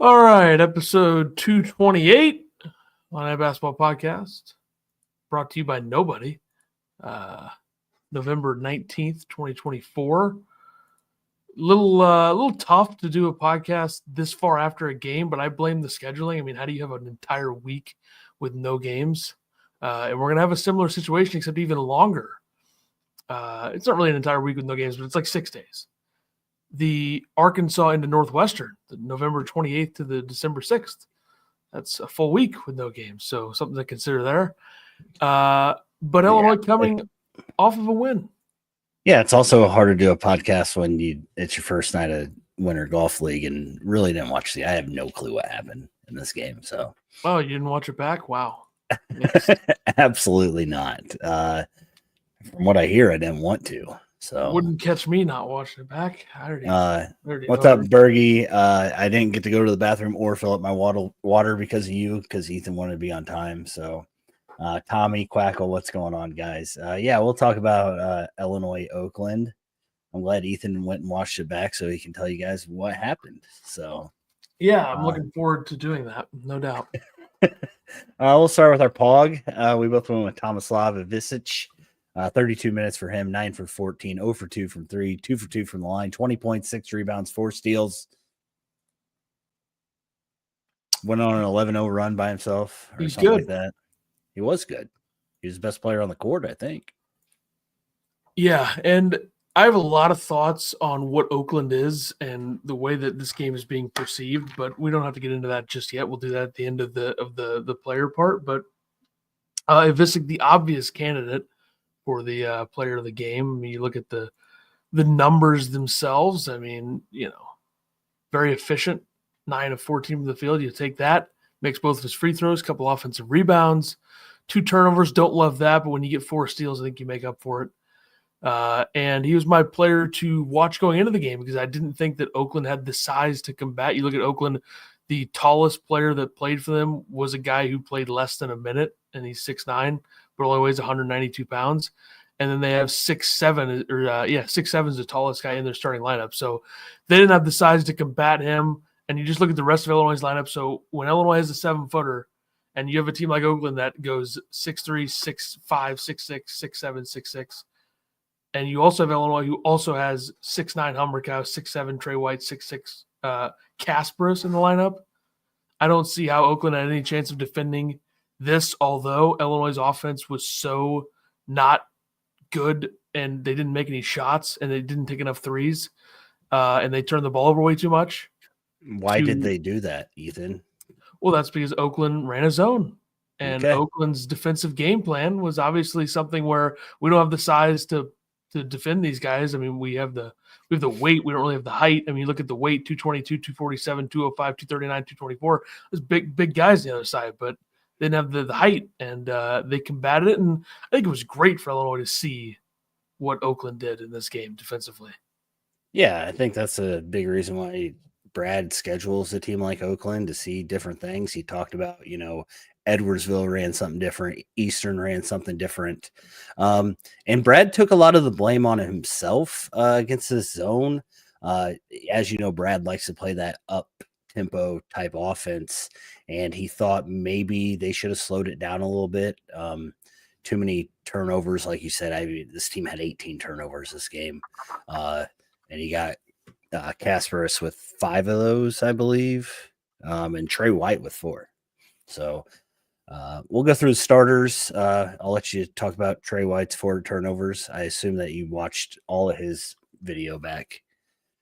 All right, episode 228 on a basketball podcast, brought to you by nobody. November 19th, 2024. Little tough to do a podcast this far after a game, but I blame the scheduling. I mean, how do you have an entire week with no games? And we're gonna have a similar situation, except even longer. It's not really an entire week with no games, but it's like 6 days. The Arkansas into Northwestern, the November 28th to the December 6th. That's a full week with no games, so something to consider there. But Illinois coming off of a win. Yeah, it's also hard to do a podcast when it's your first night of Winter Golf League and really didn't watch I have no clue what happened in this game. So, oh, you didn't watch it back? Wow. Absolutely not. From what I hear, I didn't want to. So wouldn't catch me not watching it back. What's up, Bergie? I didn't get to go to the bathroom or fill up my water because of you, because Ethan wanted to be on time. So, Tommy, Quackle, what's going on, guys? Yeah, we'll talk about Illinois, Oakland. I'm glad Ethan went and watched it back so he can tell you guys what happened. So, yeah, I'm looking forward to doing that, no doubt. We'll start with our POG. We both went with Tomislav Ivicic. 32 minutes for him, 9 for 14, 0 for 2 from 3, 2 for 2 from the line, 20 points, 6 rebounds, 4 steals. Went on an 11-0 run by himself or something like that. He was good. He was the best player on the court, I think. Yeah, and I have a lot of thoughts on what Oakland is and the way that this game is being perceived, but we don't have to get into that just yet. We'll do that at the end of the player part. But Ivicic, the obvious candidate for the player of the game. I mean, you look at the numbers themselves. I mean, very efficient, 9 of 14 from the field. You take that, makes both of his free throws, couple offensive rebounds, 2 turnovers. Don't love that, but when you get 4 steals, I think you make up for it. And he was my player to watch going into the game because I didn't think that Oakland had the size to combat. You look at Oakland, the tallest player that played for them was a guy who played less than a minute, and he's 6'9", but only weighs 192 pounds. And then they have 6'7", 6'7" is the tallest guy in their starting lineup. So they didn't have the size to combat him. And you just look at the rest of Illinois' lineup. So when Illinois has a 7-footer and you have a team like Oakland that goes 6'3", 6'5", 6'6", 6'7", 6'6", and you also have Illinois who also has 6'9" Humbercow, 6'7" Trey White, 6'6" Kasparis in the lineup, I don't see how Oakland had any chance of defending this, although Illinois' offense was so not good and they didn't make any shots and they didn't take enough threes and they turned the ball over way too much. Why did they do that, Ethan? Well, that's because Oakland ran a zone. And Oakland's defensive game plan was obviously something where we don't have the size to defend these guys. I mean, we have the weight. We don't really have the height. I mean, you look at the weight, 222, 247, 205, 239, 224. There's big guys on the other side, but they didn't have the height, and they combated it. And I think it was great for Illinois to see what Oakland did in this game defensively. Yeah, I think that's a big reason why Brad schedules a team like Oakland to see different things. He talked about, Edwardsville ran something different. Eastern ran something different. And Brad took a lot of the blame on himself against this zone. As you know, Brad likes to play that up-tempo type offense, and he thought maybe they should have slowed it down a little bit. Too many turnovers, like you said. I mean, this team had 18 turnovers this game, and he got Kasparis with 5 of those, I believe, and Trey White with 4. So we'll go through the starters. I'll let you talk about Trey White's 4 turnovers. I assume that you watched all of his video back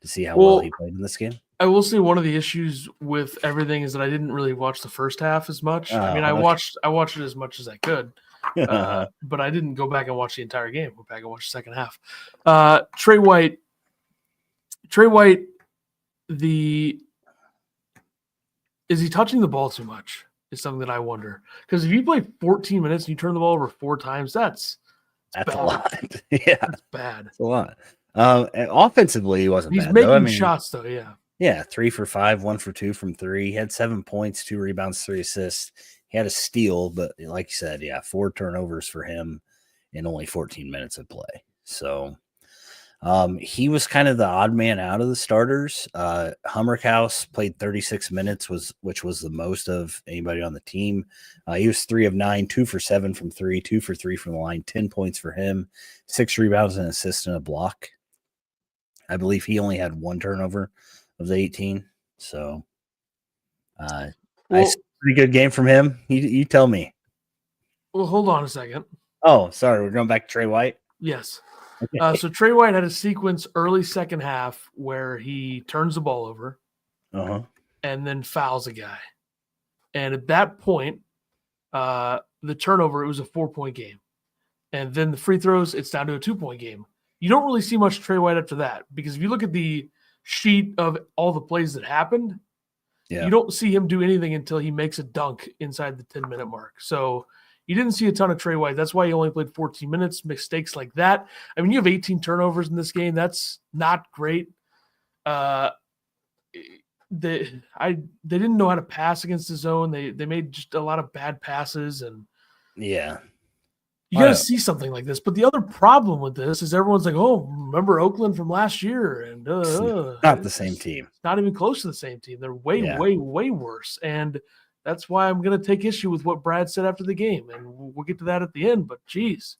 to see how well he played in this game. I will say one of the issues with everything is that I didn't really watch the first half as much. I mean, I watched it as much as I could, but I didn't go back and watch the entire game. Go back and watch the second half. Trey White, is he touching the ball too much? Is something that I wonder. Because if you play 14 minutes and you turn the ball over 4 times, that's a lot. Yeah, that's bad. That's a lot. Offensively, he wasn't He's bad. making shots, though, yeah. Yeah, 3 for 5, 1 for 2 from 3. He had 7 points, 2 rebounds, 3 assists. He had a steal, but like you said, 4 turnovers for him in only 14 minutes of play. So He was kind of the odd man out of the starters. Hummerkaus played 36 minutes, which was the most of anybody on the team. He was 3 of 9, 2 for 7 from 3, 2 for 3 from the line, 10 points for him, 6 rebounds, an assist, and a block. I believe he only had 1 turnover of the 18. So, nice, pretty good game from him. You tell me. Well, hold on a second. Oh, sorry. We're going back to Trey White. Yes. So Trey White had a sequence early second half where he turns the ball over and then fouls a guy. And at that point, the turnover, it was a 4-point game. And then the free throws, it's down to a 2-point game. You don't really see much Trey White after that because if you look at the sheet of all the plays that happened, you don't see him do anything until he makes a dunk inside the 10-minute mark. So you didn't see a ton of Trey White. That's why he only played 14 minutes. Mistakes like that. I mean, you have 18 turnovers in this game. That's not great. They didn't know how to pass against the zone. They made just a lot of bad passes, and you got to see something like this. But the other problem with this is everyone's like, "Oh, remember Oakland from last year?" And not the same team. Not even close to the same team. They're way worse. And that's why I'm going to take issue with what Brad said after the game, and we'll get to that at the end. But geez,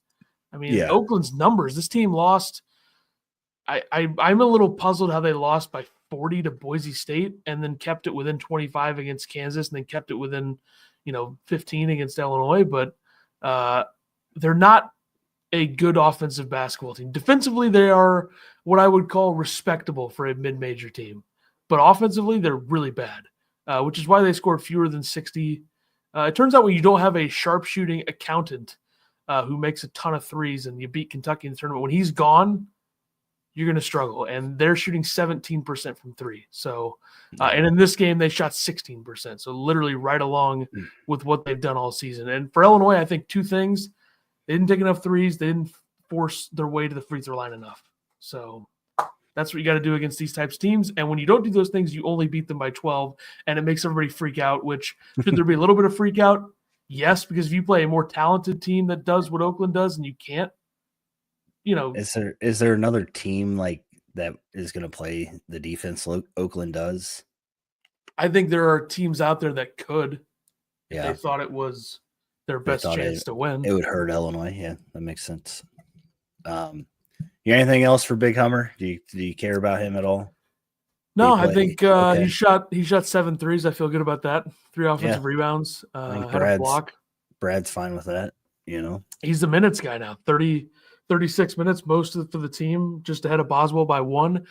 I mean, Oakland's numbers. This team lost. I'm a little puzzled how they lost by 40 to Boise State, and then kept it within 25 against Kansas, and then kept it within 15 against Illinois. But they're not a good offensive basketball team. Defensively, they are what I would call respectable for a mid-major team, but offensively, they're really bad. Which is why they scored fewer than 60. It turns out when you don't have a sharpshooting accountant who makes a ton of threes and you beat Kentucky in the tournament, when he's gone, you're going to struggle. And they're shooting 17% from 3. So, and in this game, they shot 16%. So literally right along with what they've done all season. And for Illinois, I think 2 things. They didn't take enough threes. They didn't force their way to the free throw line enough. So that's what you got to do against these types of teams. And when you don't do those things, you only beat them by 12, and it makes everybody freak out, which should there be a little bit of freak out? Yes, because if you play a more talented team that does what Oakland does and you can't, Is there another team like that is going to play the defense Oakland does? I think there are teams out there that could. Yeah. They thought it was their best chance to win. It would hurt Illinois. Yeah, that makes sense. You got anything else for Big Hummer? Do you care about him at all? No, I think he shot 7 threes. I feel good about that. 3 offensive rebounds. Had a block. Brad's fine with that. He's the minutes guy now. 36 minutes, most of it for the team, just ahead of Boswell by 1.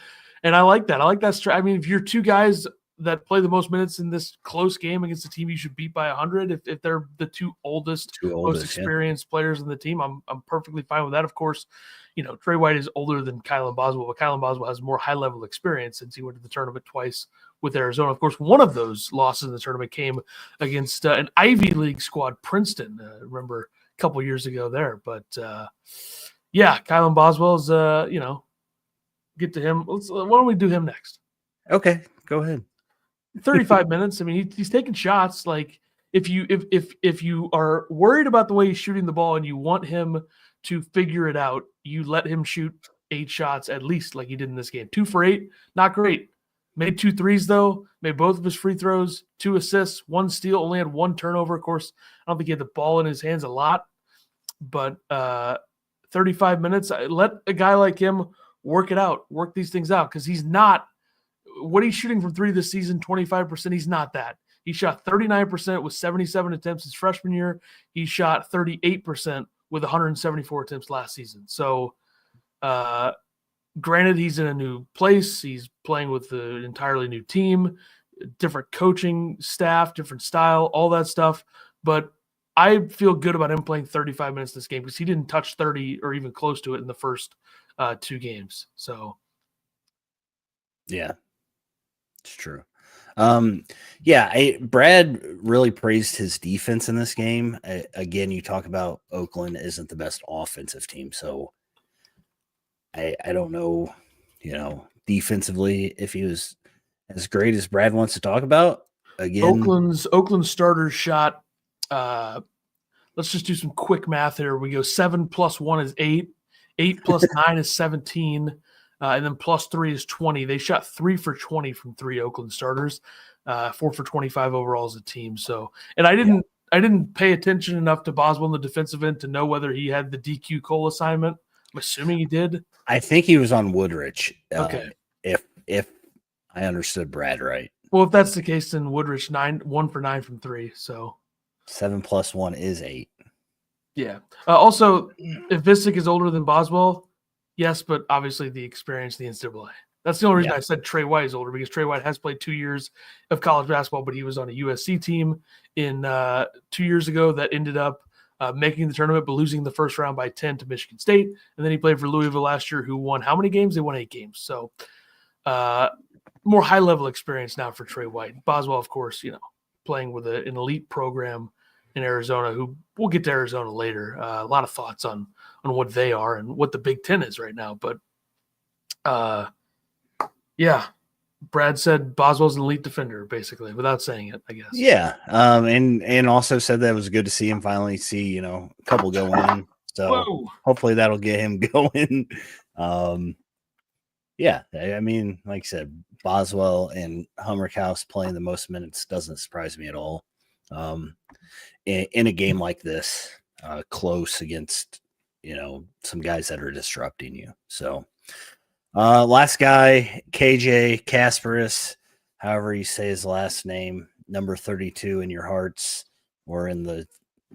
And I like that. I like that. I mean, if you're 2 guys that play the most minutes in this close game against a team you should beat by 100, if they're the two oldest most experienced players in the team, I'm perfectly fine with that. Of course, Trey White is older than Kylan Boswell, but Kylan Boswell has more high-level experience since he went to the tournament twice with Arizona. Of course, one of those losses in the tournament came against an Ivy League squad, Princeton. Remember a couple years ago there. But, Kylan Boswell's, get to him. Why don't we do him next? Okay, go ahead. 35 minutes. I mean, he's taking shots. Like if you are worried about the way he's shooting the ball and you want him to figure it out, you let him shoot 8 shots at least, like he did in this game. 2 for 8, not great. Made 2 threes though. Made both of his free throws. 2 assists, 1 steal. Only had 1 turnover. Of course, I don't think he had the ball in his hands a lot, but 35 minutes. Let a guy like him work it out, work these things out, because he's not. What he's shooting from 3 this season, 25%, he's not that. He shot 39% with 77 attempts his freshman year. He shot 38% with 174 attempts last season. So, granted, he's in a new place. He's playing with an entirely new team, different coaching staff, different style, all that stuff. But I feel good about him playing 35 minutes this game because he didn't touch 30 or even close to it in the first 2 games. So, yeah. It's true. Brad really praised his defense in this game. Again, you talk about Oakland isn't the best offensive team, so I don't know, defensively if he was as great as Brad wants to talk about. Again, Oakland starters shot. Let's just do some quick math here. We go 7 plus 1 is 8. 8 plus 9 is 17. And then +3 is 20. They shot 3 for 20 from 3 Oakland starters, 4 for 25 overall as a team. So, and I didn't pay attention enough to Boswell in the defensive end to know whether he had the DQ Cole assignment. I'm assuming he did. I think he was on Woodrich. Okay. If I understood Brad right. Well, if that's the case, then Woodrich 1 for 9 from 3. So 7 + 1 is 8. yeah. Also, if Visick is older than Boswell, yes, but obviously the experience in the NCAA. That's the only reason I said Trey White is older, because Trey White has played 2 years of college basketball, but he was on a USC team in 2 years ago that ended up making the tournament, but losing the first round by 10 to Michigan State. And then he played for Louisville last year, who won how many games? They won 8 games. So more high-level experience now for Trey White. Boswell, of course, playing with an elite program in Arizona, who we'll get to Arizona later. A lot of thoughts on what they are and what the Big Ten is right now. But yeah, Brad said Boswell's an elite defender, basically, without saying it, I guess. Yeah. And also said that it was good to see him finally see, a couple go in. So hopefully that'll get him going. Yeah, I mean, like I said, Boswell and Hummerkaus playing the most minutes doesn't surprise me at all. In a game like this, close against, some guys that are disrupting you. So, last guy, KJ Kasparis, however you say his last name, number 32 in your hearts or in the,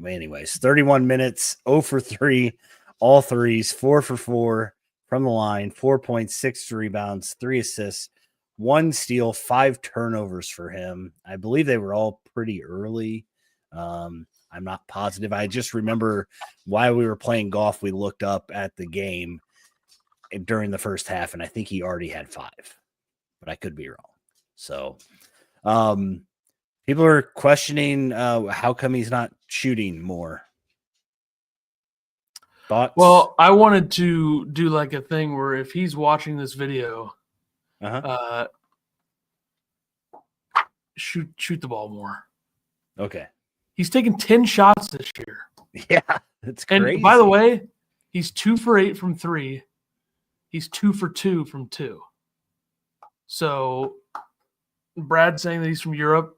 anyways, 31 minutes, 0 for 3, all threes, 4 for 4 from the line, 4.6 rebounds, 3 assists, 1 steal, 5 turnovers for him. I believe they were all pretty early. I'm not positive. I just remember while we were playing golf, we looked up at the game during the first half, and I think he already had 5, but I could be wrong. So, people are questioning how come he's not shooting more. Thoughts? Well, I wanted to do like a thing where if he's watching this video, shoot the ball more. Okay. He's taken 10 shots this year. Yeah, that's crazy. And by the way, he's 2 for 8 from 3. He's 2 for 2 from 2. So Brad saying that he's from Europe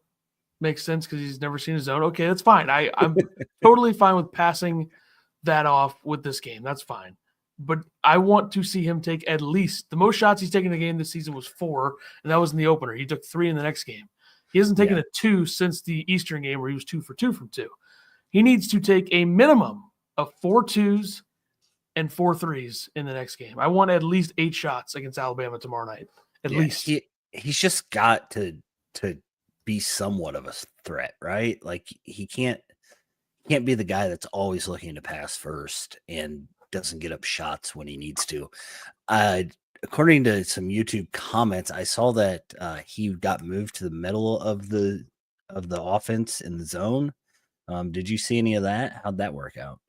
makes sense because he's never seen his zone. Okay, that's fine. I'm totally fine with passing that off with this game. That's fine. But I want to see him take at least the most shots he's taken in the game this season was 4, and that was in the opener. He took 3 in the next game. He hasn't taken a 2 since the Eastern game where he was 2 for 2 from 2. He needs to take a minimum of 4 2s and 4 3s in the next game. I want at least 8 shots against Alabama tomorrow night. At least. He's just got to be somewhat of a threat, right? Like he can't be the guy that's always looking to pass first and doesn't get up shots when he needs to. According to some YouTube comments, I saw that he got moved to the middle of the offense in the zone. Did you see any of that? How'd that work out?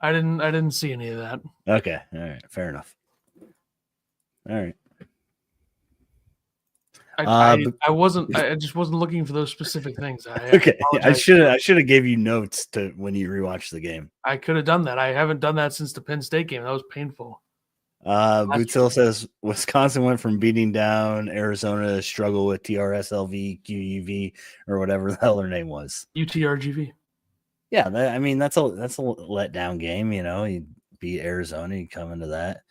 I didn't see any of that. Okay. All right. Fair enough. All right. I just wasn't looking for those specific things. I should have gave you notes to when you rewatch the game. I could have done that. I haven't done that since the Penn State game. That was painful. Bootsill says Wisconsin went from beating down Arizona to struggle with TRSLV, QUV, or whatever the hell their name was. UTRGV. Yeah, that's a letdown game. You beat Arizona, you come into that.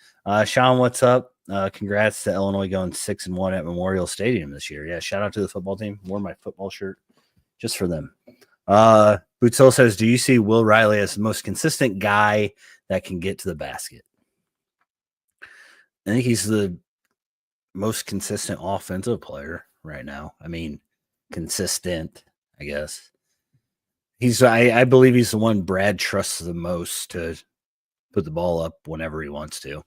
Sean, what's up? Congrats to Illinois going 6-1 at Memorial Stadium this year. Yeah, shout out to the football team. Wore my football shirt just for them. Bootsill says, do you see Will Riley as the most consistent guy that can get to the basket? I think he's the most consistent offensive player right now. I mean, consistent, I guess. I believe he's the one Brad trusts the most to put the ball up whenever he wants to.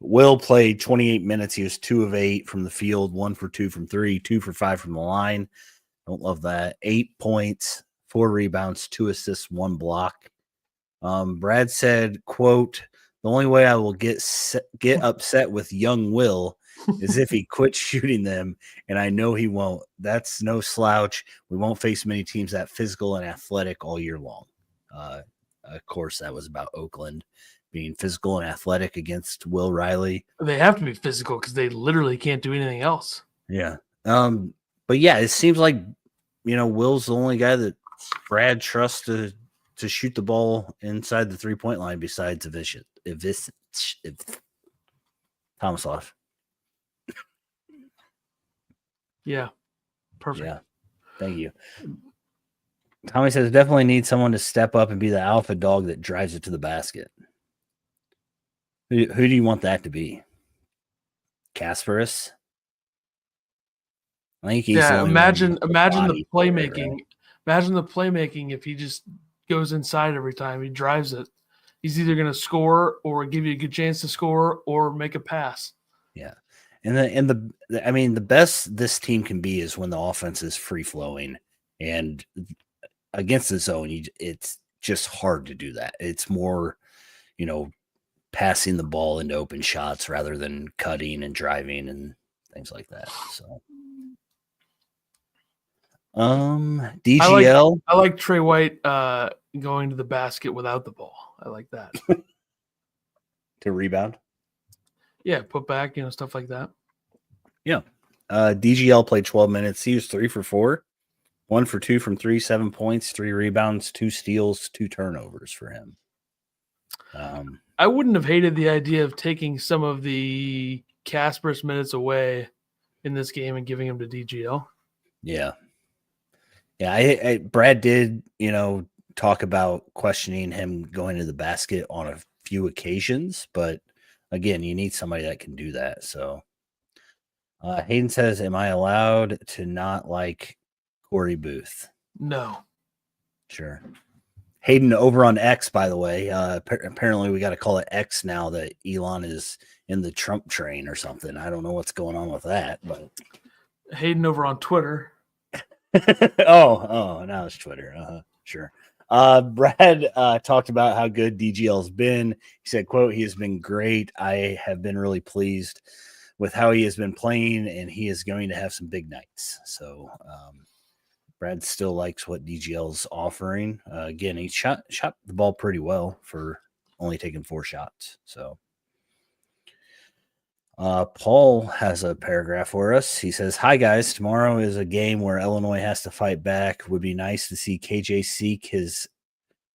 Will played 28 minutes. He was 2 of 8 from the field, 1 for 2 from 3, 2 for 5 from the line. Don't love that. 8 points, 4 rebounds, 2 assists, 1 block. Brad said, quote, the only way I will get upset with young Will is if he quits shooting them, and I know he won't. That's no slouch. We won't face many teams that physical and athletic all year long. of course, that was about Oakland being physical and athletic against Will Riley. They have to be physical because they literally can't do anything else. Yeah. But yeah, it seems like, Will's the only guy that Brad trusts to shoot the ball inside the 3-point line besides Tomislav. Yeah. Perfect. Yeah. Thank you. Tommy says definitely need someone to step up and be the alpha dog that drives it to the basket. Who do you want that to be? Kasparis? I think he's imagine the playmaking. Right? Imagine the playmaking if he just goes inside every time he drives it. He's either going to score or give you a good chance to score or make a pass. Yeah. The best this team can be is when the offense is free flowing, and against the zone, it's just hard to do that. It's more, passing the ball into open shots rather than cutting and driving and things like that. So, DGL. I like Trey White going to the basket without the ball. I like that. To rebound. Yeah, put back, stuff like that. Yeah. DGL played 12 minutes. He was 3 for 4, 1 for 2 from 3, 7 points, 3 rebounds, 2 steals, 2 turnovers for him. I wouldn't have hated the idea of taking some of the Kasparis minutes away in this game and giving him to DGL. Yeah. Yeah. Brad did, talk about questioning him going to the basket on a few occasions, but again, you need somebody that can do that. So Hayden says, am I allowed to not like Corey Booth? No. Sure. Hayden over on X, by the way. Apparently, we got to call it X now that Elon is in the Trump train or something. I don't know what's going on with that, but Hayden over on Twitter. oh, now it's Twitter. Sure. Brad talked about how good DGL's been. He said, quote, he has been great. I have been really pleased with how he has been playing, and he is going to have some big nights. So, Brad still likes what DGL's offering. Again, he shot the ball pretty well for only taking 4 shots. So, Paul has a paragraph for us. He says, hi, guys. Tomorrow is a game where Illinois has to fight back. Would be nice to see KJ seek his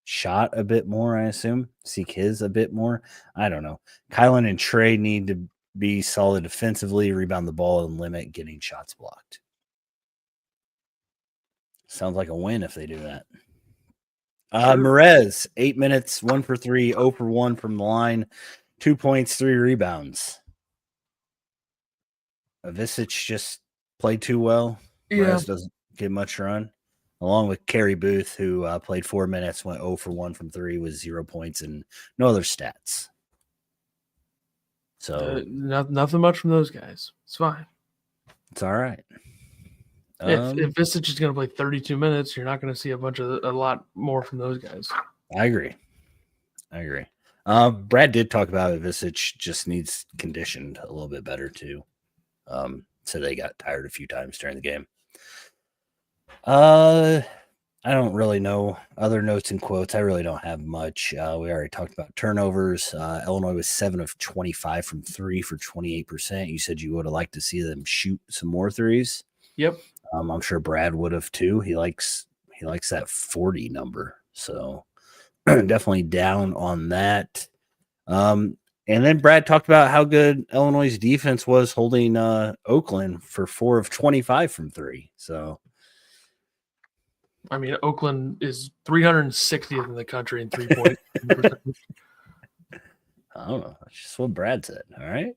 shot a bit more, I assume. Seek his a bit more. I don't know. Kylan and Trey need to be solid defensively, rebound the ball, and limit getting shots blocked. Sounds like a win if they do that. Merez, 8 minutes, 1 for 3, 0 for 1 from the line, 2 points, 3 rebounds. Visic just played too well. Yeah. Merez doesn't get much run. Along with Kerry Booth, who played 4 minutes, went 0 for 1 from 3 with 0 points and no other stats. So nothing much from those guys. It's fine. It's all right. If Visic is going to play 32 minutes, you're not going to see a lot more from those guys. I agree. Brad did talk about it. Visic just needs conditioned a little bit better too. So they got tired a few times during the game. I don't really know other notes and quotes. I really don't have much. We already talked about turnovers. Illinois was 7 of 25 from 3 for 28%. You said you would have liked to see them shoot some more threes. Yep. I'm sure Brad would have too. He likes that 40 number. So definitely down on that. And then Brad talked about how good Illinois' defense was holding Oakland for 4 of 25 from 3. So, I mean, Oakland is 360th in the country in 3-point. I don't know. That's just what Brad said. All right.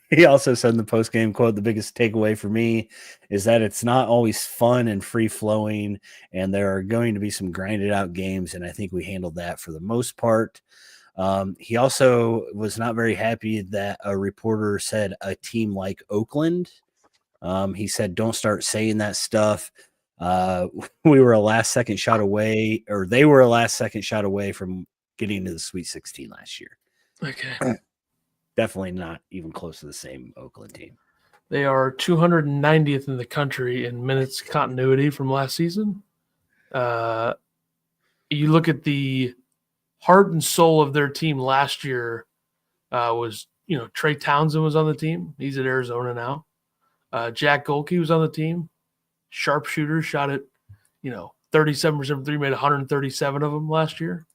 He also said in the post-game quote, the biggest takeaway for me is that it's not always fun and free-flowing, and there are going to be some grinded-out games, and I think we handled that for the most part. He also was not very happy that a reporter said a team like Oakland. He said, don't start saying that stuff. We were a last-second shot away, or they were a last-second shot away from getting to the Sweet 16 last year. Okay. Definitely not even close to the same Oakland team. They are 290th in the country in minutes continuity from last season. you look at the heart and soul of their team last year was, Trey Townsend was on the team. He's at Arizona now. Jack Golke was on the team. Sharpshooter, shot at, 37% from three, made 137 of them last year.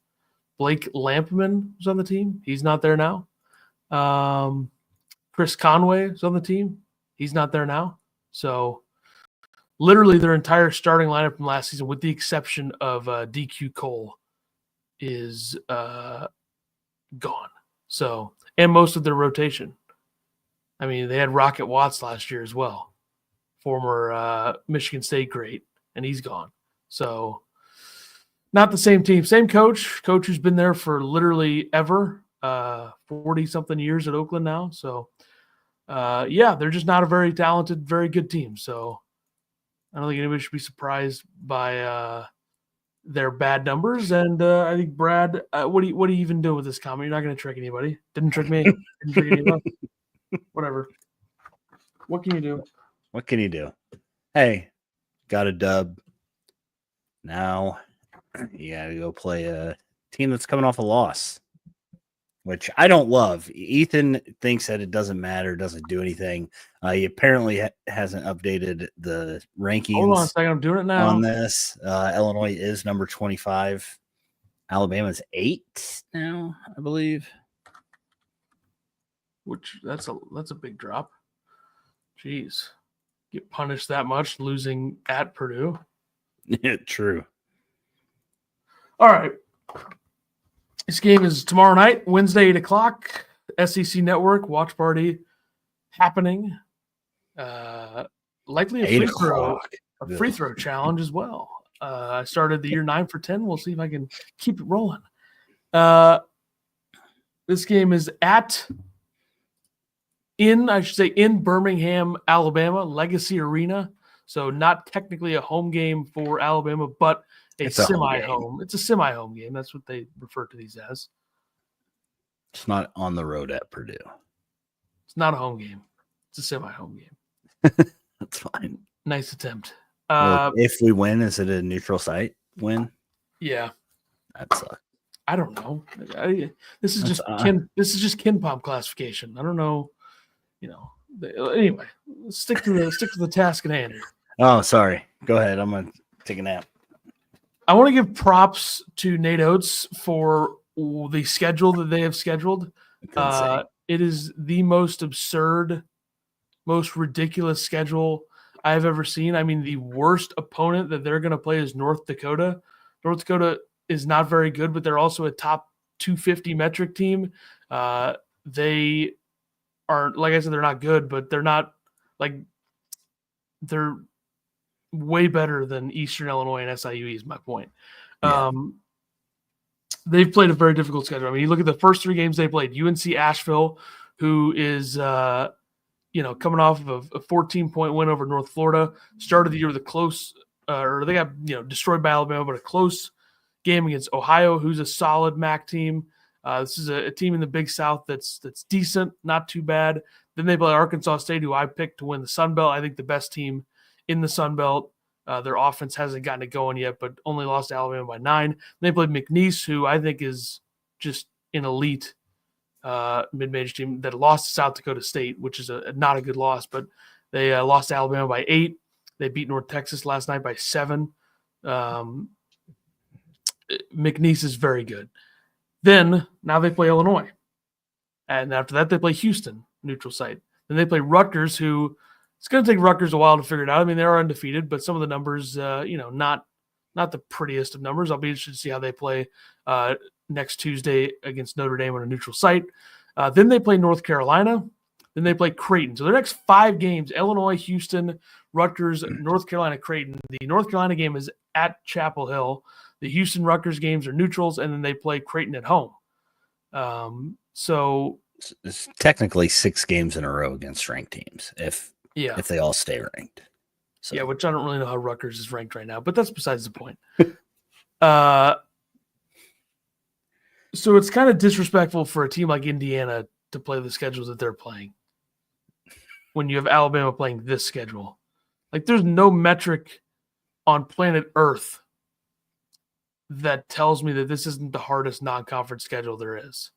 Blake Lampman was on the team. He's not there now. Chris Conway is on the team. He's not there now. So literally their entire starting lineup from last season, with the exception of DQ Cole, is gone. So, and most of their rotation. I mean, they had Rocket Watts last year as well, former Michigan State great, and he's gone. So, not the same team. Same coach who's been there for literally ever, 40-something years at Oakland now. So, they're just not a very talented, very good team. So, I don't think anybody should be surprised by their bad numbers. And I think, Brad, what are you even doing with this comment? You're not going to trick anybody. Didn't trick me. Didn't trick anyone. Whatever. What can you do? What can you do? Hey, got a dub. Now you got to go play a team that's coming off a loss, which I don't love. Ethan thinks that it doesn't matter, doesn't do anything. He apparently hasn't updated the rankings. Hold on a second. I'm doing it now. On this, Illinois is number 25. Alabama's 8 now, I believe. Which that's a big drop. Jeez. Get punished that much losing at Purdue. Yeah, true. All right. This game is tomorrow night, Wednesday, 8 o'clock. SEC Network watch party happening. Likely a free throw challenge as well. I started the year 9 for 10. We'll see if I can keep it rolling. This game is in Birmingham, Alabama, Legacy Arena. So not technically a home game for Alabama, but it's semi-home. It's a semi-home game. That's what they refer to these as. It's not on the road at Purdue. It's not a home game. It's a semi-home game. That's fine. Nice attempt. If we win, is it a neutral site win? Yeah. That sucks. I don't know. This is just Ken Pom classification. I don't know. Anyway, stick to the task at hand here. Oh, sorry. Go ahead. I'm gonna take a nap. I want to give props to Nate Oates for the schedule that they have scheduled. It is the most absurd, most ridiculous schedule I've ever seen. I mean, the worst opponent that they're going to play is North Dakota. North Dakota is not very good, but they're also a top 250 metric team. They are, like I said, they're not good, but they're not they're way better than Eastern Illinois and SIU is my point. Yeah. They've played a very difficult schedule. I mean, you look at the first 3 games they played. UNC Asheville, who is coming off of a 14-point win over North Florida, started the year with a close, or they got destroyed by Alabama, but a close game against Ohio, who's a solid MAC team. This is a team in the Big South that's decent, not too bad. Then they play Arkansas State, who I picked to win the Sun Belt. I think the best team in the Sun Belt. Their offense hasn't gotten it going yet, but only lost to Alabama by 9. They played McNeese, who I think is just an elite mid-major team that lost to South Dakota State, which is not a good loss, but they lost to Alabama by 8. They beat North Texas last night by 7. McNeese is very good. Then, now they play Illinois. And after that, they play Houston, neutral site. Then they play Rutgers, who it's going to take Rutgers a while to figure it out. I mean, they are undefeated, but some of the numbers, not the prettiest of numbers. I'll be interested to see how they play next Tuesday against Notre Dame on a neutral site. Then they play North Carolina. Then they play Creighton. So their next 5 games, Illinois, Houston, Rutgers, North Carolina, Creighton. The North Carolina game is at Chapel Hill. The Houston-Rutgers games are neutrals, and then they play Creighton at home. So it's technically 6 games in a row against ranked teams if they all stay ranked. So. Yeah, which I don't really know how Rutgers is ranked right now, but that's besides the point. So it's kind of disrespectful for a team like Indiana to play the schedules that they're playing when you have Alabama playing this schedule. Like, there's no metric on planet Earth that tells me that this isn't the hardest non-conference schedule there is.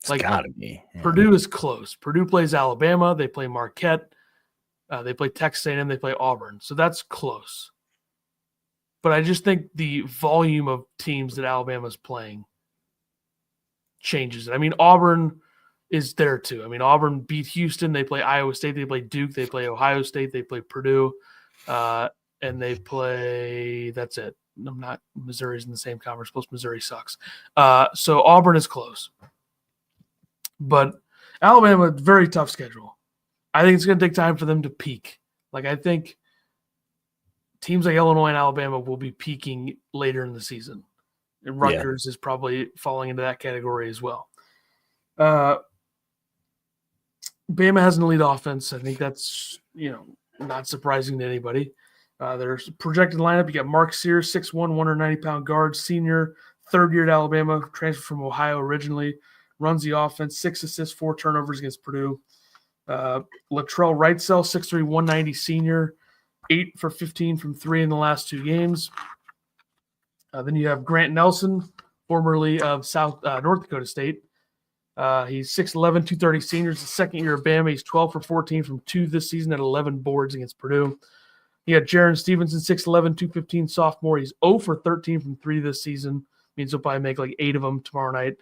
It's gotta be. Yeah. Purdue is close. Purdue plays Alabama. They play Marquette. They play Texas A&M. They play Auburn. So that's close. But I just think the volume of teams that Alabama's playing changes it. I mean, Auburn is there too. I mean, Auburn beat Houston. They play Iowa State. They play Duke. They play Ohio State. They play Purdue. And they play – that's it. I'm not – Missouri's in the same conference. Plus Missouri sucks. So Auburn is close. But Alabama, very tough schedule. I think it's going to take time for them to peak. Like, I think teams like Illinois and Alabama will be peaking later in the season. And Rutgers is probably falling into that category as well. Bama has an elite offense. I think that's, not surprising to anybody. Their projected lineup, you got Mark Sears, 6'1", 190-pound guard, senior, third year at Alabama, transferred from Ohio originally, runs the offense, 6 assists, 4 turnovers against Purdue. Latrell Wrightsell, 6'3", 190, senior, 8 for 15 from 3 in the last 2 games. Then you have Grant Nelson, formerly of North Dakota State. He's 6'11", 230 senior. It's the second year of Bama. He's 12 for 14 from 2 this season at 11 boards against Purdue. You got Jaron Stevenson, 6'11", 215 sophomore. He's 0 for 13 from 3 this season. Means he'll probably make like 8 of them tomorrow night.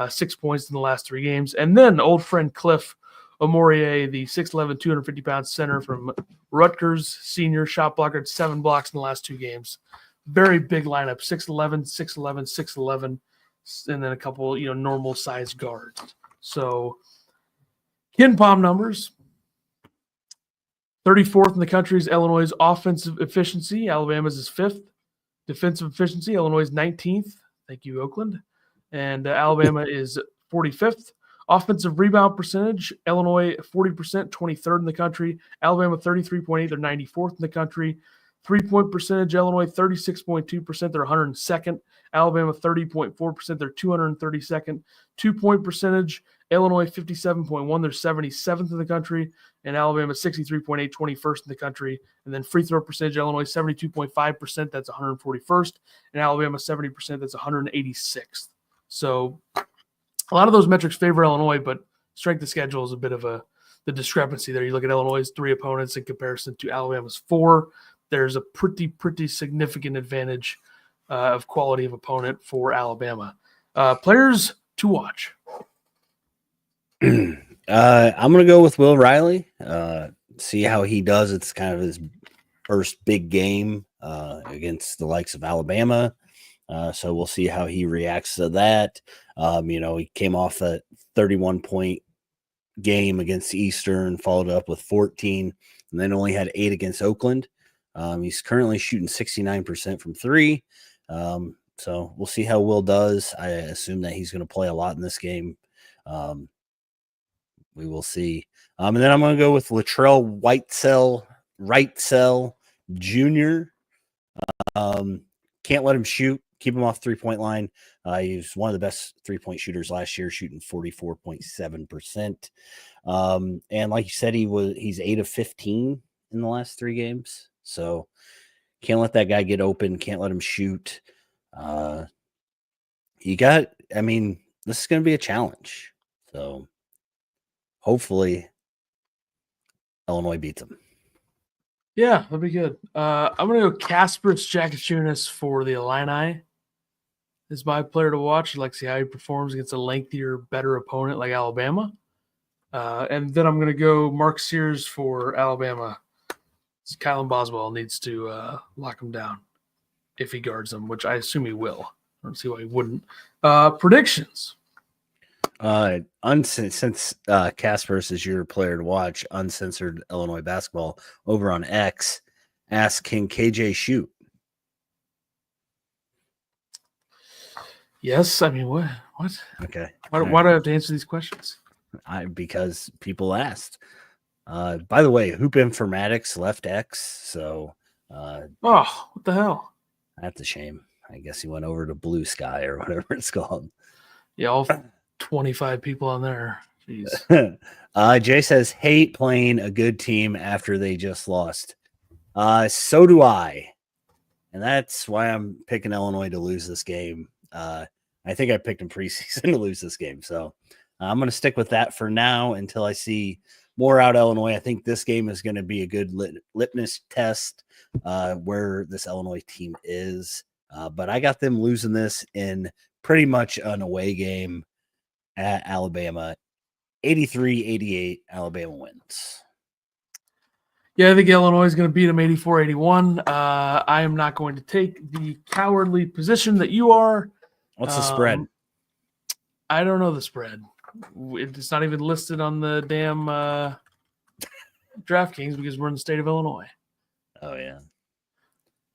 6 points in the last 3 games. And then old friend Cliff Omorie, the 6'11", 250-pound center from Rutgers, senior, shot blocker, 7 blocks in the last 2 games. Very big lineup, 6'11", 6'11", 6'11", and then a couple, normal-sized guards. So, KenPom numbers. 34th in the country is Illinois' offensive efficiency. Alabama's is 5th. Defensive efficiency, Illinois is 19th. Thank you, Oakland. And Alabama is 45th. Offensive rebound percentage, Illinois 40%, 23rd in the country. Alabama 33.8, they're 94th in the country. 3-point percentage, Illinois 36.2%, they're 102nd. Alabama 30.4%, they're 232nd. 2-point percentage, Illinois 57.1, they're 77th in the country. And Alabama 63.8, 21st in the country. And then free throw percentage, Illinois 72.5%, that's 141st. And Alabama 70%, that's 186th. So a lot of those metrics favor Illinois, but strength of schedule is a bit of the discrepancy there. You look at Illinois' 3 opponents in comparison to Alabama's 4. There's a pretty significant advantage of quality of opponent for Alabama. Players to watch. I'm going to go with Will Riley. See how he does. It's kind of his first big game against the likes of Alabama. So we'll see how he reacts to that. He came off a 31-point game against Eastern, followed up with 14, and then only had 8 against Oakland. He's currently shooting 69% from 3. So we'll see how Will does. I assume that he's going to play a lot in this game. We will see. And then I'm going to go with Latrell Wrightsell Jr. Can't let him shoot. Keep him off 3-point line. He was one of the best 3-point shooters last year, shooting 44.7%. And like you said, he's 8 of 15 in the last 3 games. So can't let that guy get open. Can't let him shoot. This is going to be a challenge. So hopefully Illinois beats him. Yeah, that'd be good. I'm going to go Kasparis Jakachunas for the Illini. Is my player to watch. I'd like to see how he performs against a lengthier, better opponent like Alabama. And then I'm going to go Mark Sears for Alabama. Kylan Boswell needs to lock him down if he guards him, which I assume he will. I don't see why he wouldn't. Predictions. Since Kasparis is your player to watch, uncensored Illinois basketball over on X, ask, can KJ shoot? Yes. I mean, what? Okay. Why do I have to answer these questions? Because people asked. By the way, Hoop Informatics left X, so what the hell? That's a shame. I guess he went over to Blue Sky or whatever it's called. Yeah, all 25 people on there. Jeez. Jay says, hate playing a good team after they just lost. So do I. And that's why I'm picking Illinois to lose this game. I think I picked them preseason to lose this game. So I'm going to stick with that for now until I see more out Illinois. I think this game is going to be a good litmus test where this Illinois team is. But I got them losing this in pretty much an away game at Alabama. 83-88, Alabama wins. Yeah, I think Illinois is going to beat them 84-81. I am not going to take the cowardly position that you are. What's the spread? I don't know the spread. It's not even listed on the damn DraftKings because we're in the state of Illinois. Oh, yeah.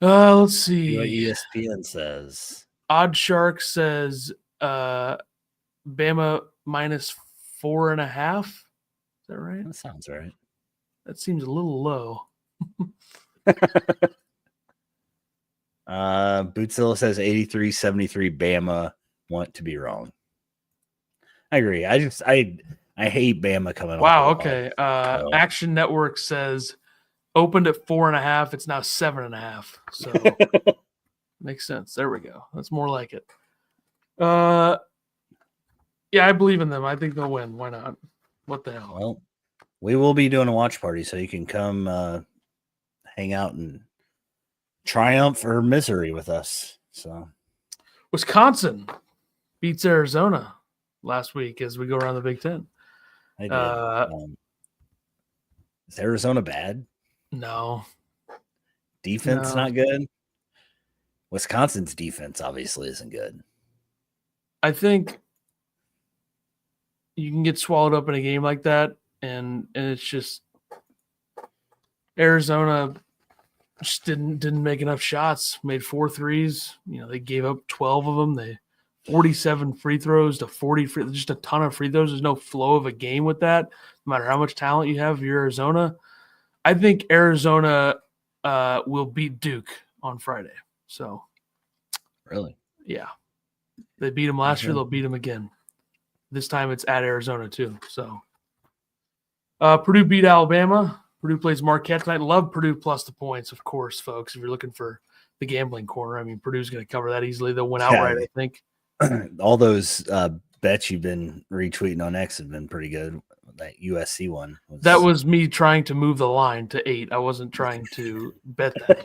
Let's see. What ESPN says. Odd Shark says Bama minus 4.5. Is that right? That sounds right. That seems a little low. Bootzilla says 83-73 Bama. Want to be wrong. I agree. I hate Bama coming off. Wow, okay. Action Network says opened at 4.5. It's now 7.5. So makes sense. There we go. That's more like it. Yeah, I believe in them. I think they'll win. Why not? What the hell? Well, we will be doing a watch party, so you can come hang out and triumph or misery with us. So, Wisconsin beats Arizona last week as we go around the Big Ten. I did. Is Arizona bad? No. Defense not good? Wisconsin's defense obviously isn't good. I think you can get swallowed up in a game like that, and it's just Arizona just didn't make enough shots, made 4 threes. You know, they gave up 12 of them. They 47 free throws to 40 just a ton of free throws. There's no flow of a game with that, no matter how much talent you have if you're Arizona. I think Arizona will beat Duke on Friday. So, really? Yeah. They beat them last year. They'll beat them again. This time it's at Arizona too. So, Purdue beat Alabama. Purdue plays Marquette tonight. Love Purdue plus the points, of course, folks. If you're looking for the gambling corner, I mean, Purdue's going to cover that easily. They'll win outright, I think. All those bets you've been retweeting on X have been pretty good. That USC one. That was me trying to move the line to 8. I wasn't trying to bet that.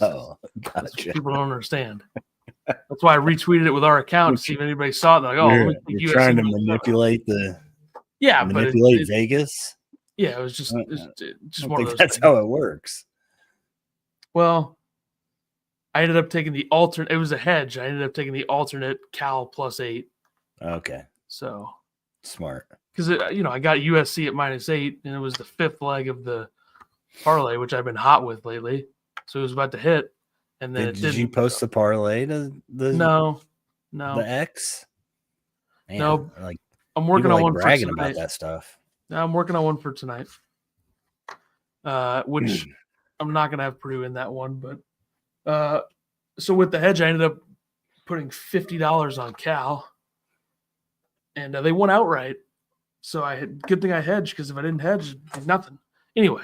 Oh, gotcha. People don't understand. That's why I retweeted it with our account to see if anybody saw it. Like, oh, you're trying to manipulate manipulate Vegas. Yeah, it was just one of those. That's how it works. Well, I ended up taking the alternate. It was a hedge. I ended up taking the alternate Cal plus 8. Okay. So smart. Because I got USC at -8, and it was the 5th leg of the parlay, which I've been hot with lately. So it was about to hit, and then did you post the parlay to the the X? Man, no, like I'm working on one bragging for tonight. about that stuff. No, I'm working on one for tonight, which I'm not going to have Purdue in that one. But so with the hedge, I ended up putting $50 on Cal, and they won outright. So good thing I hedged, because if I didn't hedge, it'd be nothing. Anyway,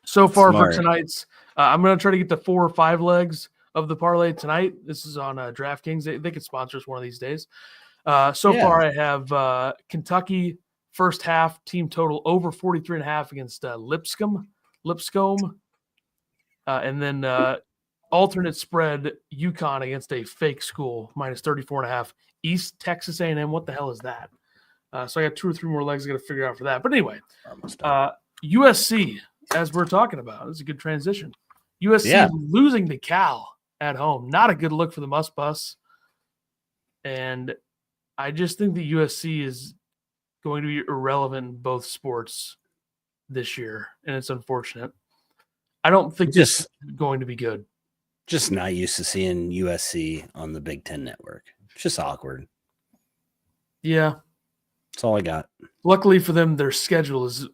so far for tonight's, I'm going to try to get to 4 or 5 legs of the parlay tonight. This is on DraftKings. They could sponsor us one of these days. Far, I have Kentucky first half team total over 43.5 against Lipscomb. And then alternate spread UConn against a fake school -34.5. East Texas A&M. What the hell is that? So I got 2 or 3 more legs I got to figure out for that. But anyway, USC, as we're talking about, this is a good transition. USC losing to Cal at home. Not a good look for the Must Bus. And I just think that USC is going to be irrelevant in both sports this year, and it's unfortunate. I don't think this is going to be good. Just not used to seeing USC on the Big Ten Network. It's just awkward. Yeah. That's all I got. Luckily for them, their schedule is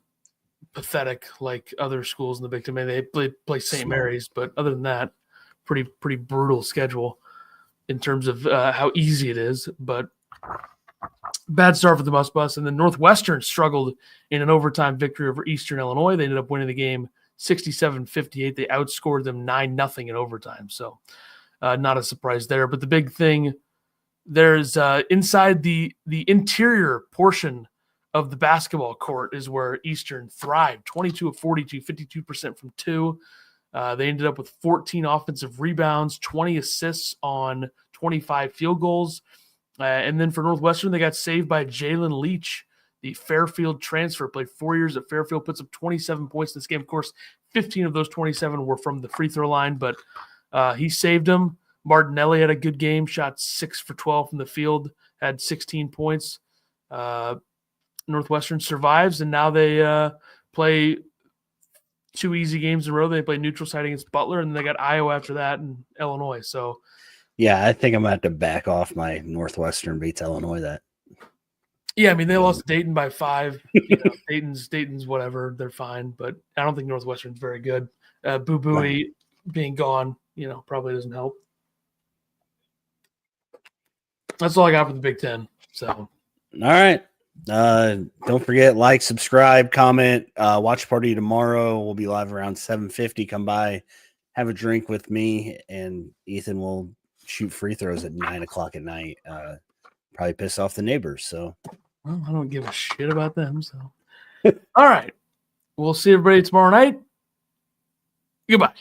pathetic, like other schools in the Big Ten. They play St. Mary's, but other than that, pretty brutal schedule in terms of how easy it is. But bad start for the Must Bus. And then Northwestern struggled in an overtime victory over Eastern Illinois. They ended up winning the game 67-58. They outscored them 9-0 in overtime. So not a surprise there. But the big thing, there's inside the interior portion of the basketball court is where Eastern thrived. 22 of 42, 52% from two. They ended up with 14 offensive rebounds, 20 assists on 25 field goals. And then for Northwestern, they got saved by Jalen Leach, the Fairfield transfer. Played 4 years at Fairfield, puts up 27 points in this game. Of course, 15 of those 27 were from the free throw line, but he saved them. Martinelli had a good game, shot 6 for 12 from the field, had 16 points. Northwestern survives, and now they play 2 easy games in a row. They play neutral site against Butler, and they got Iowa after that and Illinois. So, yeah, I think I'm going to have to back off my Northwestern beats Illinois that. Yeah, I mean, they lost Dayton by 5. Dayton's whatever. They're fine, but I don't think Northwestern's very good. Boo Booey being gone, probably doesn't help. That's all I got for the Big Ten. So, all right. Don't forget, like, subscribe, comment, watch party tomorrow. We'll be live around 7:50. Come by, have a drink with me, and Ethan will shoot free throws at 9:00 at night. Probably piss off the neighbors. So, well, I don't give a shit about them. So, all right, we'll see everybody tomorrow night. Goodbye.